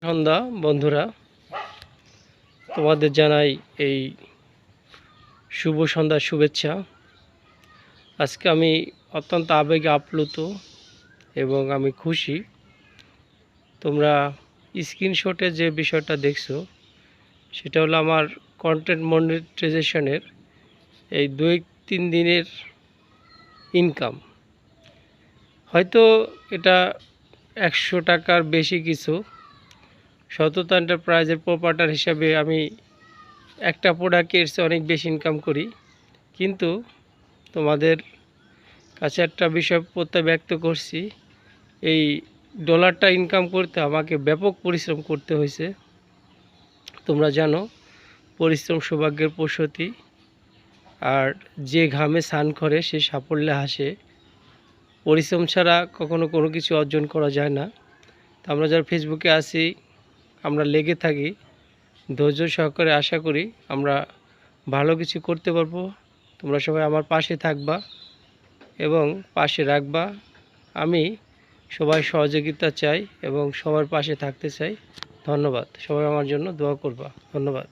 সন্ধ্যা বন্ধুরা, তোমাদের জানাই এই শুভ সন্ধ্যার শুভেচ্ছা। আজকে আমি অত্যন্ত আবেগে আপ্লুত এবং আমি খুশি। তোমরা স্ক্রিনশটে যে বিষয়টা দেখছো সেটা হলো আমার কন্টেন্ট মনিটাইজেশনের এই 2-3 দিনের ইনকাম। হয়তো এটা 100 টাকার বেশি কিছু। সততা এন্টারপ্রাইজের প্রোপাইটার হিসাবে আমি একটা প্রোডাক্টের চেয়ে অনেক বেশি ইনকাম করি, কিন্তু তোমাদের কাছে একটা বিষয় প্রত্যয় ব্যক্ত করছি। এই ডলারটা ইনকাম করতে আমাকে ব্যাপক পরিশ্রম করতে হয়েছে। তোমরা জানো, পরিশ্রম সৌভাগ্যের প্রসূতি, আর যে ঘামে স্নান করে সে সাফল্যে হাসে। পরিশ্রম ছাড়া কখনো কোনো কিছু অর্জন করা যায় না। তো আমরা যারা ফেসবুকে আছি, আমরা লেগে থাকি, ধৈর্য সহকারে আশা করি আমরা ভালো কিছু করতে পারবো। তোমরা সবাই আমার পাশে থাকবা এবং পাশে রাখবা। আমি সবাই সহযোগিতা চাই এবং সবার পাশে থাকতে চাই। ধন্যবাদ। সবাই আমার জন্য দোয়া করবা। ধন্যবাদ।